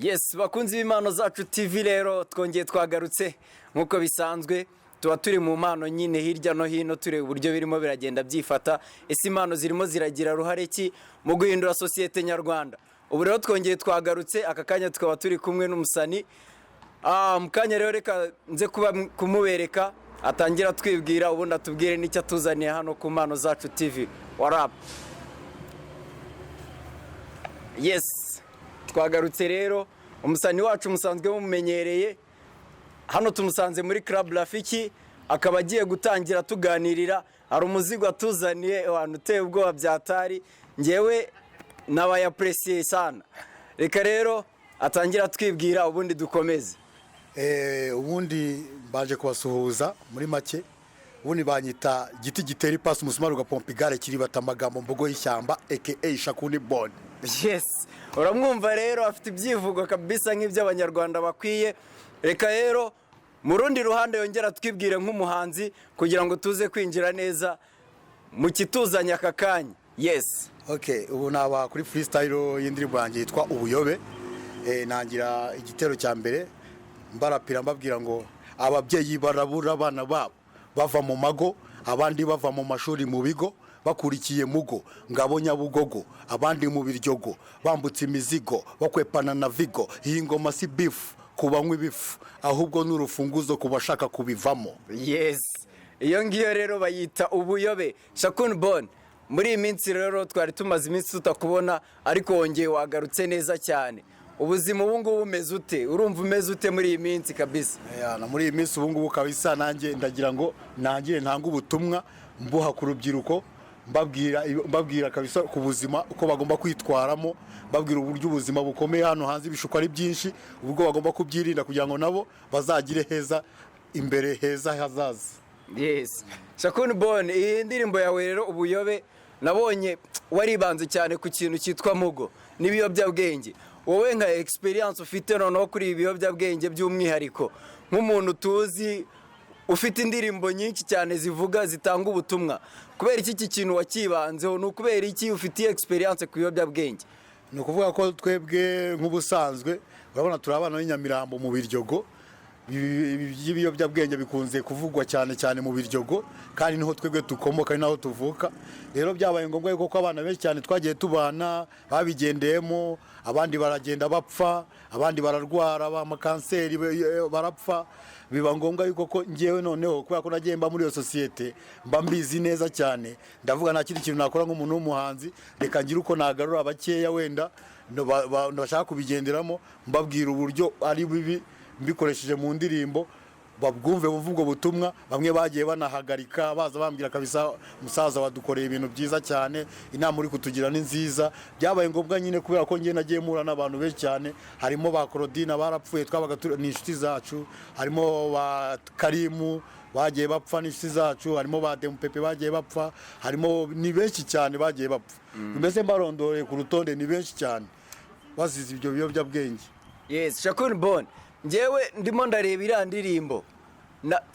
Yes, bakunzi b'impano zacu TV rero twongeye twagarutse nkuko bisanzwe tuba turi mu mpano nyine hirya no hino tureba uburyo birimo biragenda byifata ese impano zirimo ziragira ruhare ki mu guhindura societe nyarwanda. Ubu rero twongeye twagarutse aka kanya tukaba turi kumwe n'umusani mukanya rero reka nze kumubereka atangira twibwira ubundi atubwire n'icyo atuzaniye hano ku mpano zacu TV. What up? Yes, twagarutse rero umusani wacu musanzwe mumenyereye hano tumusanze muri Club Rafiki akaba agiye gutangira tuganirira hari umuzigo atuzaniye abantu uteye ubwoba byatari ngewe nabaya appreciate sana. Reka rero atangira twibwira ubundi dukomeze. Ubundi baje kubasuhuza muri make ubundi banyita giti gitera ipasi umusumari ugapompa igare kiri batamagambo mbogo y'ishyamba aka Shakuni Bond. Yes, uramwumva rero afite ibyivugo kabisa nk'iby'abanyarwanda bakwiye. Reka rero mu rundi ruhande yongera twibwire nk'umuhanzi kugira ngo tuze kwinjira neza mu kituzanya aka kanya. Yes. Okay, ubu naba kuri freestyle y'indirimbo yanjye yitwa Ubuyobe. Nangira igitero cya mbere mbarapira mbabwira ngo ababyeyi barabura abana babo bava mu mago abandi bava mu mashuri mu bigo bakurikiye mugo ngabo Nyabugogo abandi mu biryogo bambutse imizigo bakwepana na vigo iyi ngoma si beef kubanywa ibifu ahubwo n'urufunguzo kubashaka kubivamo. Yes, iyo ngiyo rero bayita Ubuyobe. Shakuni Bond, muri iyi minsi rero twari tumaze iminsi tutakubona ariko wongeye wagarutse neza cyane. Ubuzima ubu ngubu umeze ute? Urumva umeze ute muri iyi minsi kabisa? Na muri iyi minsi ubu ngubu kabisa nanjye ndagira ngo nangire ntanga ubutumwa mbuha ku rubyiruko mbabwira kabisa ku buzima uko bagomba kwitwaramo, babwira uburyo ubuzima bukomeye hano hanze ibishuko ari byinshi ubwo bagomba kubyirinda kugira ngo nabo bazagire heza imbere heza hazaza. Yes. Shakuni Bond, iyi ndirimbo yawe rero Ubuyobe nabonye waribanze cyane ku kintu cyitwa mugo n'ibiyobyabwenge. Wowe nka experience ufite noneho kuri ibiyobyabwenge by'umwihariko nk'umuntu tuzi ufite indirimbo nyinshi cyane zivuga zitanga ubutumwa, kubera iki kintu wakibanzeho? Ni ukubera iki ufite experience ku biyobyabwenge? Ni ukuvuga ko twebwe nk'ubusanzwe urabona turi abana b'Inyamirambo mu Biryogo, ibiyobyabwenge bikunze kuvugwa cyane cyane mu Biryogo kandi niho twebwe dukomoka naho tuvuka. Rero byabaye ngombwa yuko abana benshi cyane twagiye tubana babigendeyemo, abandi baragenda bapfa, abandi bararwara bamakanseri barapfa. Biba ngombwa yuko ko ngewe noneho kubera ko nagiye mba muri iyo societe mba mbizi neza cyane, ndavuga nta kindi kintu nakora nk'umuntu w'umuhanzi, reka ngire uko nagarura abakeya wenda bashaka kubigenderamo, mbabwira uburyo ari bibi mbikoresheje mu ndirimbo babwumve buvugo butumwa. Bamwe bagiye banahagarika baza bambwira kabisa musaza wadukoreye ibintu byiza cyane, inama uri kutugira ni nziza. Byabaye ngombwa nyine kubera ko ngiye nagiye mura n'abantu benshi cyane, harimo ba Claudine barapfuye twabaga ni inshuti zacu, harimo ba Karimu bagiye bapfa n'inshuti zacu, harimo ba Dempepe bagiye bapfa, harimo ni benshi cyane bagiye bapfa. Mbese mbarondoreye ku rutonde ni benshi cyane bazize ibyo biyobyabwenge. Yes, Shakuni Bond, ngewe ndimo ndareba iriya ndirimbo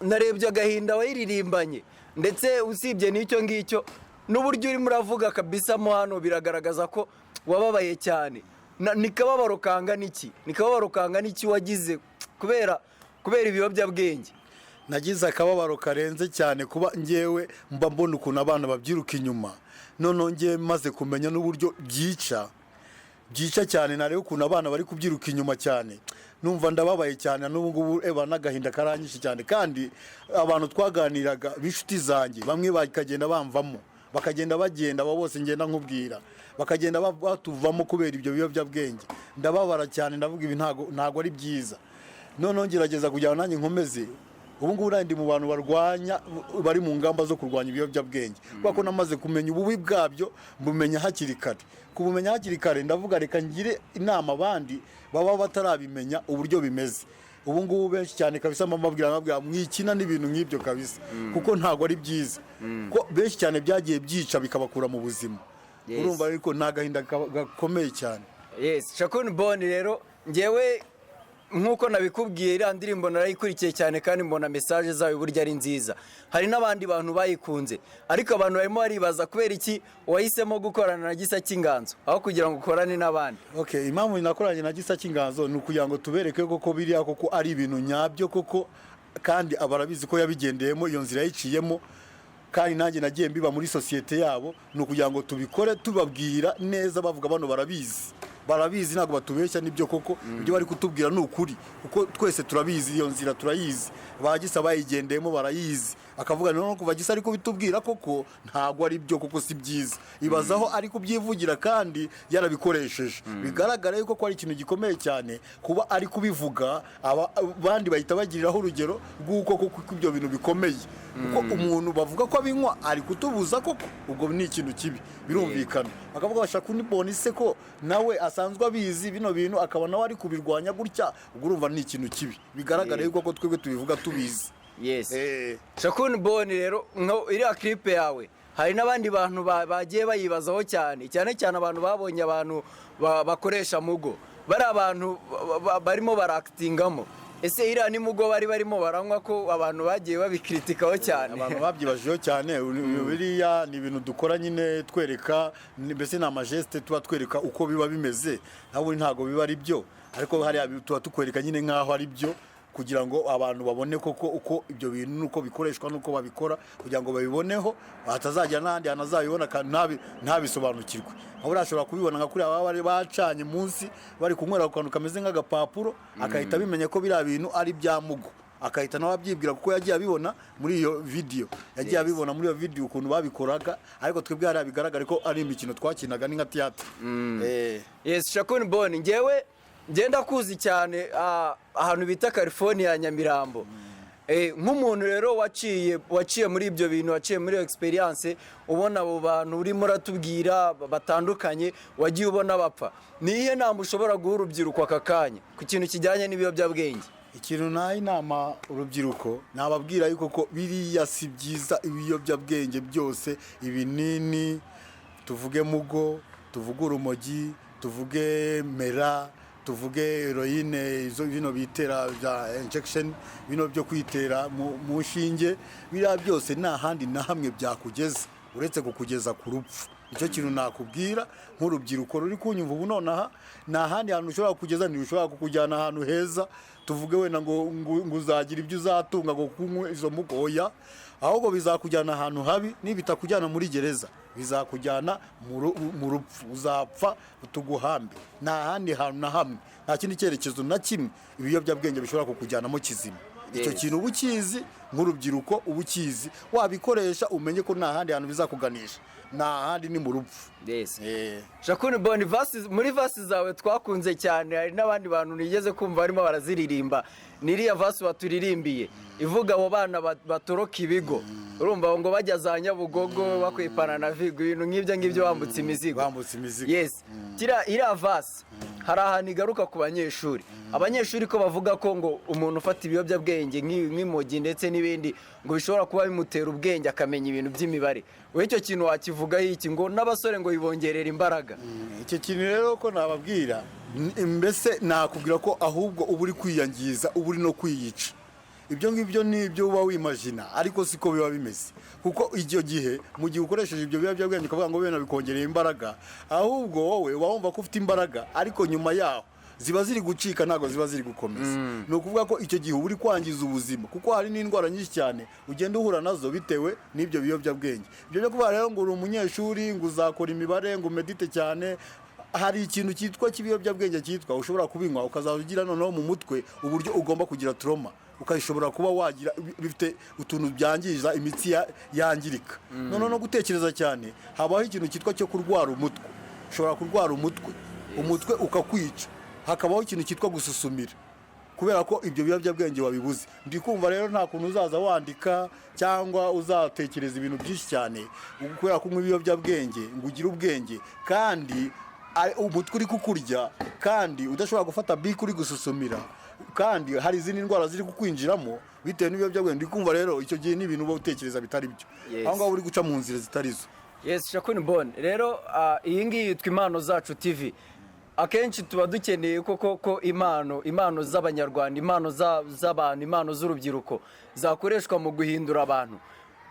narebye agahinda wayiririmbanye ndetse usibye n'icyo ngicyo n'uburyo urimo uravuga kabisa mo hano biragaragaza ko wababaye cyane. Ni kababaro kangana iki wagize kubera ibiyobyabwenge? Nagize akababaro karenze cyane kuba ngewe mba mbona ukuntu abana babyiruka inyuma, none ngewe maze kumenya n'uburyo byica cyane, nareba ukuntu abana bari kubyiruka inyuma cyane, numva ndababaye cyane. N'ubu ngubu n'agahinda karanyishe cyane, kandi abantu twaganiraga b'inshuti zanjye bamwe bakagenda bamvamo bakagenda bagenda abo bose ngenda nkubwira bakagenda batuvamo kubera ibyo biyobyabwenge. Ndababara cyane, ndavuga ibi ntago ari byiza. None ngerageza kugira nanjye nkomeze. Ubu ngubu ndi mu bantu barwanya bari mu ngamba zo kurwanya ibiyobyabwenge kuko namaze kumenya ububi bwabyo, mbumenya hakiri kare. Kubumenya hakiri kare ndavuga reka ngire inama abandi baba batarabimenya uburyo bimeze. Ubu ngubu benshi cyane kabisa mbabwira mwikina n'ibintu nk'ibyo kabisa kuko ntago ari byiza, ko benshi cyane byagiye byica bikabakura mu buzima. Urumva ariko nagahinda gakomeye cyane. Yes, Shakuni Bond rero ngewe nk'uko nabikubwiye iriya ndirimbo narayikurikiye cyane kandi mbona mesaje zayo burya ari nziza. Hari n'abandi bantu bayikunze ariko abantu barimo baribaza kubera iki wahisemo gukorana na Gisa cy'Inganzo aho kugira ngo ukorane n'abandi. Okay, impamvu nakoranye na Gisa cy'Inganzo ni ukugira ngo tubereke koko biriya koko ari ibintu nyabyo koko, kandi abarabizi ko yabigendeyemo iyo nzira yiciyemo, kandi nanjye nagiye mbiba muri sosiyete yabo. Ni ukugira ngo tubikore tubabwira neza, bavuga bano barabizi ntabwo batubeshya, nibyo koko ibyo bari kutubwira ni ukuri, kuko twese turabizi iyo nzira turayizi, bagisa bayigendeyemo barayizi. Akavuga no kuva Gisa ariko bitubwira koko ntabwo ari byo koko, si byiza. Ibazaho ari kubyivugira kandi yarabikoresheje. Bigaragara yuko ko ari ikintu gikomeye cyane kuba ari kubivuga, abandi bahita bagiriraho urugero rw'uko koko ibyo bintu bikomeye. Kuko umuntu bavuga ko abinywa ari kutubuza koko, ubwo ni ikintu kibi, birumvikana. Bakavuga bashaka kunibona ise ko nawe asanzwe abizi bino bintu akaba nawe ari kubirwanya gutya, ubwo urumva ni ikintu kibi. Bigaragara yuko ko twebwe tubivuga tubizi. Yes. Shakur Boni rero iriya clip yawe hari n'abandi bantu bagiye bayibazaho cyane abantu babonye abantu bakoresha mugo, bari abantu barimo baraktingamo. Ese iriya ni mugo barimo baranywa ko abantu bagiye babikritikaho cyane? Abantu babyibajeho cyane. Biriya ni ibintu dukora nyine twereka, mbese ni amageste tuba twereka uko biba bimeze, ntabwo biba ari byo, ariko hariya tuba tukwereka nyine nk'aho ari byo, kugira ngo abantu babone koko uko ibyo bintu nuko bikoreshwa nuko babikora, kugira ngo babiboneho, batazajya n'ahandi hanazabibona kandi ntabisobanukirwe. Aho urashobora kubibona nka kuri aba bari bacanye munsi bari kunywera ku kantu kameze nk'agapapuro, akahita bimenya ko biriya bintu ari bya mugo, akahita nawe abyibwira kuko yagiye abibona muri iyo video ukuntu babikoraga. Ariko twebwe hariya bigaragara ko ari imikino twakinaga ni nka theater. Yes, Shakur Boni, ngewe ngenda kuzi cyane ahantu bita California, Nyamirambo. Nk'umuntu rero waciye muri ibyo bintu, waciye muri experience, ubona abo bantu urimo uratubwira batandukanye wagiye ubona bapfa, nihe nama ushobora guha urubyiruko aka kanya ku kintu kijyanye n'ibiyobyabwenge? Ikintu naho inama urubyiruko nababwira yuko ko biriya si byiza, ibiyobyabwenge byose, ibinini, tuvuge mugo, tuvuge urumogi, tuvuge mera, tuvuge heroine, izo bino bitera bya injection, bino byo kwitera mu nshinge, biriya byose nta handi na hamwe byakugeza uretse kukugeza ku rupfu. Icyo kintu nakubwira nk'urubyiruko ruri kunyumva ubu nonaha, nta handi hantu ushobora kugeza, ntiushobora kukujyana ahantu heza tuvuge wenda ngo uzagira ibyo uzatunga ngo kunywa izo mugoya, ahubwo bizakujyana ahantu habi. Nibitakujyana muri gereza bizakujyana mu rupfu, uzapfa tuguhambe. Nta handi hantu na hamwe, nta kindi cyerekezo na kimwe ibiyobyabwenge bishobora kukujyanamo kizima. Icyo kintu ubukizi nk'urubyiruko, ubukizi wabikoresha umenye ko nta handi hantu bizakuganisha, nta handi ni mu rupfu. Yes. Shakur Boni, muri verse zawe twakunze cyane, hari n'abandi bantu nigeze kumva barimo baraziririmba, niriya verse baturirimbiye ivuga abo bana batoroka ibigo, urumva ngo bajya za Nyabugogo bakwipana na Vigo, ibintu nk'ibyo bambutse imizigo. Yes. Iriya verse hari ahantu igaruka ku banyeshuri. Abanyeshuri ko bavuga ko ngo umuntu ufata ibiyobyabwenge nk'imogi ndetse n'ibindi ngo bishobora kuba bimutera ubwenge akamenya ibintu by'imibare. We icyo kintu wakivugaho iki, ngo n'abasore ngo bibongerera imbaraga? Icyo kintu rero ko nababwira, mbese nakubwira ko ahubwo uba uri kwiyangiza, uba uri no kwiyica. Ibyo ngibyo ni ibyo uba wimagina, ariko siko biba bimeze. Kuko icyo gihe mu gihe ukoresheje ibyo biyobyabwenge ukavuga ngo bene bikongerera imbaraga, ahubwo wowe wumva ko ufite imbaraga, ariko nyuma yaho ziba ziri gucika, ntago ziba ziri gukomeza. Ni ukuvuga ko icyo gihe uri kwangiza ubuzima, kuko hari n'indwara nyinshi cyane ugenda uhura nazo bitewe n'ibyo biyobyabwenge. Ibyo byo kuvuga rero ngo uri umunyeshuri, ngo uzakora imibare, ngo medite cyane, hari ikintu cyitwa cy'ibiyobyabwenge cyitwa ushobora kubinywa ukazagira noneho mu mutwe uburyo ugomba kugira trauma, ukashobora kuba wagira bifite utuntu byangiza imitsi yangirika. None no gutekereza cyane, habaho ikintu cyitwa cyo kurwara umutwe. Ushobora kurwara umutwe ukakwica. Hakabaho ikintu cyitwa gususumira, kubera ko ibyo biyobyabwenge wabibuze. Ndi kumva rero nta kuntu uzaza wandika cyangwa uzatekereza ibintu byinshi cyane kubera ko ibiyobyabwenge ngo ugire ubwenge, kandi umutwe uri kukurya, kandi udashobora gufata bike uri gususumira, kandi hari izindi ndwara ziri kukwinjiramo bitewe n'ibiyobyabwenge. Ndi kumva rero icyo gihe n'ibintu uba utekereza bitari byo, aho ngaho uri guca mu nzira zitari zo. Yes, Shakur Boni, rero iyi ngiyi yitwa Impano Zacu TV. akenshi tuba dukeneye ko impano z'abanyarwanda, impano z'abantu, impano z'urubyiruko zakoreshwa mu guhindura abantu,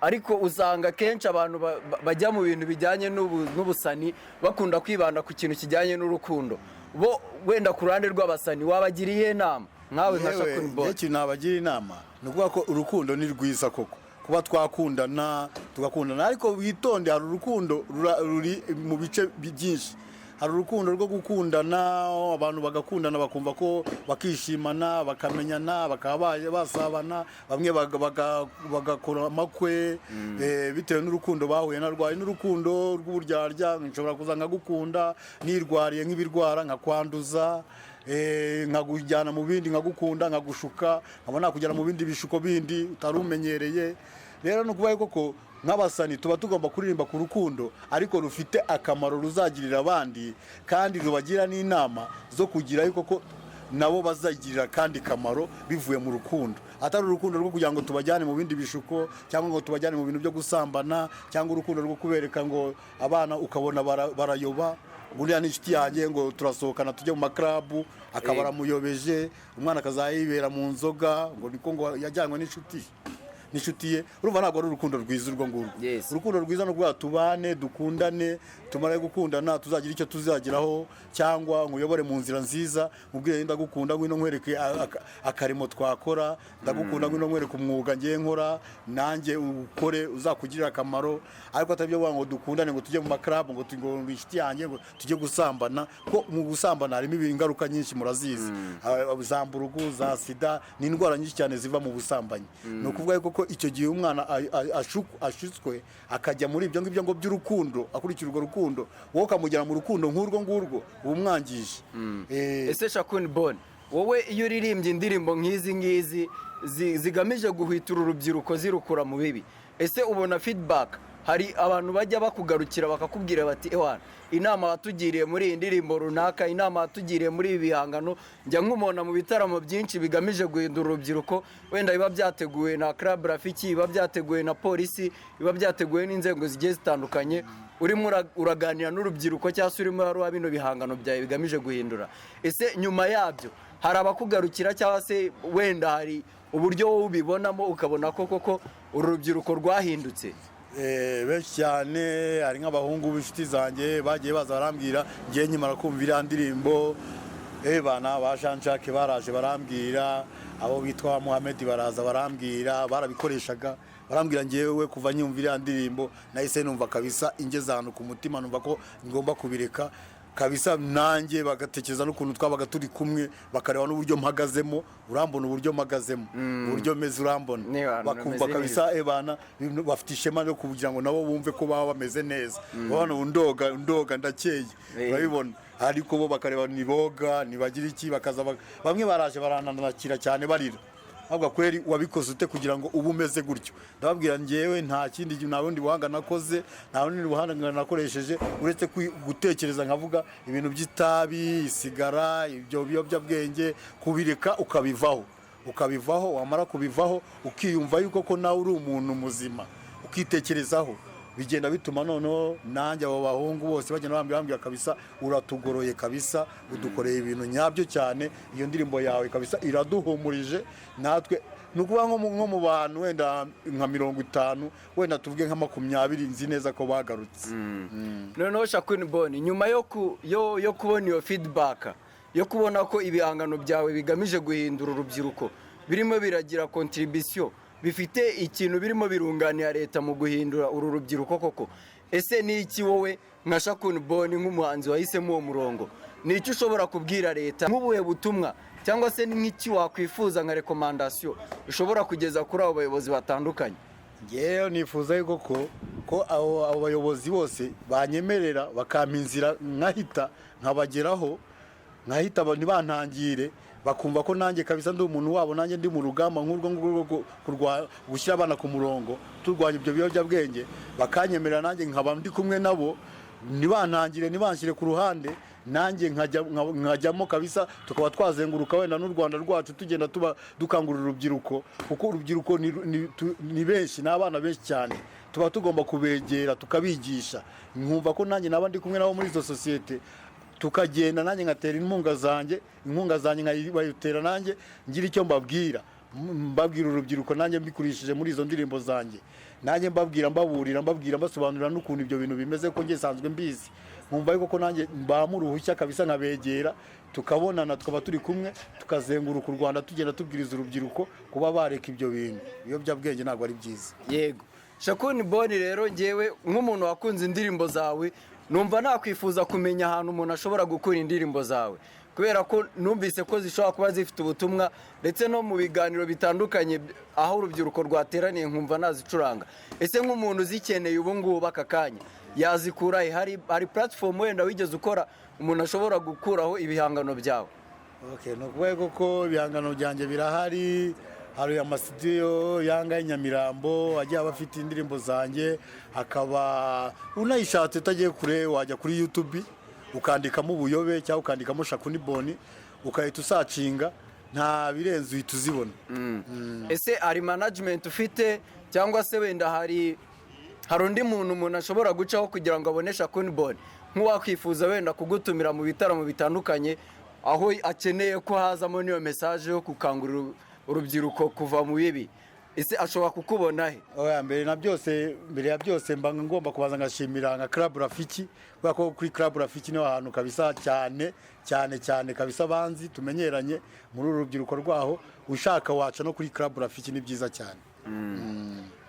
ariko usanga akenshi abantu bajya mu bintu bijyanye n'ubusani bakunda kwibanda ku kintu kijyanye n'urukundo. Bo wenda ku ruhande rw'abasani wabagiriye inama nkawe nka Shakur Boy? Ikintu nabagira inama ni ukuvuga ko urukundo ni rwiza koko, kuba twakundana tugakundana, ariko witonde, hari urukundo ruri mu bice byinshi. Hari urukundo rwo gukundana, abantu bagakundana bakumva ko bakishimana, bakamenyana, bakaba basabana, bamwe bagakora amakwe bitewe n'urukundo bahuye narwaye. N'urukundo rw'uburyarya, nshobora kuza nkagukunda nirwariye nk'ibirwara, nkakwanduza, nkagujyana mu bindi, nkagukunda, nkagushuka, nkabona kujyana mu bindi bishuko bindi utari umenyereye. Rero ni ukuvuga ko nk'abasani tuba tugomba kuririmba ku rukundo, ariko rufite akamaro ruzagirira abandi, kandi rubagira n'inama zo kugira yuko ko nabo bazagirira kandi kamaro bivuye mu rukundo, atari urukundo rwo kugira ngo tubajyane mu bindi bishuko, cyangwa ngo tubajyane mu bintu byo gusambana, cyangwa urukundo rwo kubereka ngo abana ukabona barayoba. Buriya ni inshuti yanjye ngo turasohokana tujye mu maklabu, akaba aramuyobeje, umwana akazayibera mu nzoga, ngo niko ngo yajyanywe n'inshuti ye. Urumva ntabwo ari urukundo rwiza urwo ngurwo. Urukundo rwiza no kuvuga tubane, dukundane, tumare gukundana, tuzagira icyo tuzageraho, cyangwa nkuyobore mu nzira nziza, mubwire ndagukunda, ngwino nkwereke akarimo twakora, ndagukunda, ngwino nkwereke umwuga ngiye nkora, nanjye ukore uzakugirira akamaro. Ariko atabyo ngo dukundane, ngo tujye mu maklabu, ngo inshuti yanjye ngo tujye gusambana, ko mu gusambana harimo ingaruka nyinshi murazizi, zamburugu, za sida, ni indwara nyinshi cyane ziva mu busambanyi. Ni ukuvuga ko icyo gihe umwana ashutswe akajya muri ibyo ngibyo ngo by'urukundo, akurikira urwo rukundo, wowe ukamujyana mu rukundo nk'urwo ngurwo, uba umwangije. Ese Shakur Boy, wowe iyo uririmbye indirimbo nk'izi ngizi zigamije guhwitura urubyiruko zirukura mu bibi, ese ubona feedback? Hari abantu bajya bakugarukira bakakubwira bati ewana, inama watugiriye muri iyi ndirimbo runaka, inama watugiriye muri ibi bihangano, njya nkumona mu bitaramo byinshi bigamije guhindura urubyiruko, wenda biba byateguwe na Club Rafiki, biba byateguwe na polisi, biba byateguwe n'inzego zigiye zitandukanye, urimo uraganira n'urubyiruko cyangwa se urimo uraruha bino bihangano byawe bigamije guhindura. Ese nyuma yabyo hari abakugarukira, cyangwa se wenda hari uburyo wowe ubibonamo ukabona ko koko uru rubyiruko rwahindutse? Benshi cyane, hari nk'abahungu b'inshuti zanjye bagiye baza barambwira, ngiye nkimara kumva iriya ndirimbo, bana ba Jean Jacques baraje barambwira, abo bitwa Mohamed baraza barambwira, barabikoreshaga barambwira. Ngewe kuva nyumva iriya ndirimbo nahise numva kabisa ingeze ahantu ku mutima, numva ko ngomba kubireka kabisa, nanjye bagatekereza n'ukuntu twabaga turi kumwe, bakareba n'uburyo mpagazemo, urambona uburyo mpagazemo, uburyo meze urambona, bakumva kabisa bana bafite ishema no kugira ngo nabo bumve ko baba bameze neza, babona undoga ndakeye, urabibona. Ariko bo bakareba niboga nibagira iki, bakaza bamwe baraje barananakira cyane barira, ahubwo kweri wabikoze ute kugira ngo ube umeze gutyo? Ndababwira ngewe nta kindi, nta bundi buhanga nakoze, nta bundi buhanga nakoresheje uretse gutekereza, nkavuga ibintu by'itabi, isigara, ibyo biyobyabwenge, kubireka ukabivaho, wamara kubivaho ukiyumva yuko ko nawe uri umuntu muzima, ukitekerezaho, bigenda bituma noneho nanjye abo bahungu bose bagenda bambwira kabisa, uratugoroye kabisa, udukoreye ibintu nyabyo cyane, iyo ndirimbo yawe kabisa iraduhumurije. Natwe nukuba nko mu bantu wenda nka 50, wenda tuvuge nka 20, nzi neza ko bagarutse. Noneho Shakur Boy, nyuma yo kubona iyo feedback, yo kubona ko ibihangano byawe bigamije guhindura urubyiruko, birimo biragira contribution, bifite ikintu birimo birunganira leta mu guhindura uru rubyiruko koko, ese ni iki wowe nka Shakur Boy nk'umuhanzi wahisemo uwo murongo, ni iki ushobora kubwira leta, nk'ubuhe butumwa, cyangwa se ni nk'iki wakwifuza nka recommandation ushobora kugeza kuri abo bayobozi batandukanye? Ngewe nifuza yuko ko abo bayobozi bose banyemerera bakampa inzira, nkabageraho, nkahita ntibantangire, bakumva ko nanjye kabisa ndi umuntu wabo, nanjye ndi mu rugamba nk'urwo ngurwo gushyira abana ku murongo, turwanya ibyo biyobyabwenge, bakanyemerera nanjye nkaba ndi kumwe nabo, ntibantangire, ntibanshyire ku ruhande, nanjye nkajyamo kabisa, tukaba twazenguruka wenda n'u Rwanda rwacu tugenda dukangurira urubyiruko, kuko urubyiruko ni benshi, n'abana benshi cyane, tuba tugomba kubegera tukabigisha, nkumva ko nanjye naba ndi kumwe nabo muri izo sosiyete, tukagenda nanjye ngatera inkunga zanjye nkabayitera nanjye ngira icyo mbabwira urubyiruko nanjye mbikurishije muri izo ndirimbo zanjye, nanjye mbabwira mbabwira mbasobanurira n'ukuntu ibyo bintu bimeze ko njye sanzwe mbizi, nkumva yuko ko nanjye mbamu uruhushya kabisa nkabegera tukabonana tukaba turi kumwe tukazenguruka u Rwanda tugenda tubwiriza urubyiruko kuba bareka ibyo bintu, ibiyobyabwenge ntabwo ari byiza. Yego Shakur Boni, rero ngewe nk'umuntu wakunze indirimbo zawe numva nakwifuza kumenya ahantu umuntu ashobora gukura indirimbo zawe, kubera ko numvise ko zishobora kuba zifite ubutumwa, ndetse no mu biganiro bitandukanye aho urubyiruko rwateraniye nkumva nazicuranga. Ese nk'umuntu zikeneye ubu ngubu aka kanya yazikura hari platform wenda wigeze ukora umuntu ashobora gukuraho ibihangano byawe? Okay, no kubego ko ibihangano byanjye birahari, hari amasidiyo yanga Nyamirambo agiye abafite indirimbo zanjye, akaba unayishatse utagiye kure wajya kuri YouTube ukandikamo Buyobe cyangwa ukandikamo Shakur Boni ukahita usacinga, nta birenze uhita uzibona. Ese ari management ufite cyangwa se wenda hari undi umuntu ashobora gucaho kugira ngo abone Shakur Boni, nk'uwakwifuza wenda kugutumira mu bitaramo bitandukanye aho akeneye ko hazamo niyo message yo gukangurira urubyiruko kuva mu bibi, ese ashobora kukubona he? Mbere ya byose mba ngomba kubanza ngashimira nka Club Rafiki, kubera ko kuri Club Rafiki niho ahantu kabisa cyane kabisa banzi tumenyeranye muri urubyiruko rwaho, ushaka waca no kuri Club Rafiki ni byiza cyane.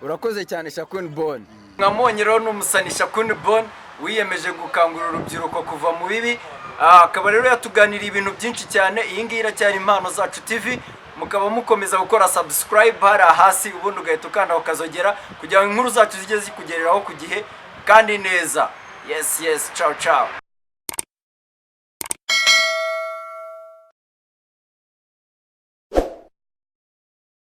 Urakoze cyane Shakur Boni. Mwamubonye rero n'umusani Shakur Boni wiyemeje gukangurira urubyiruko kuva mu bibi, akaba rero yatuganiriye ibintu byinshi cyane. Iyi ngiyi iracyari Impano Zacu TV, mukaba mukomeza gukora subscribe hariya hasi, ubundi ugahita ukanda ukazogera kugira ngo inkuru zacu zijye zikugereraho ku gihe kandi neza. Yes, ciao.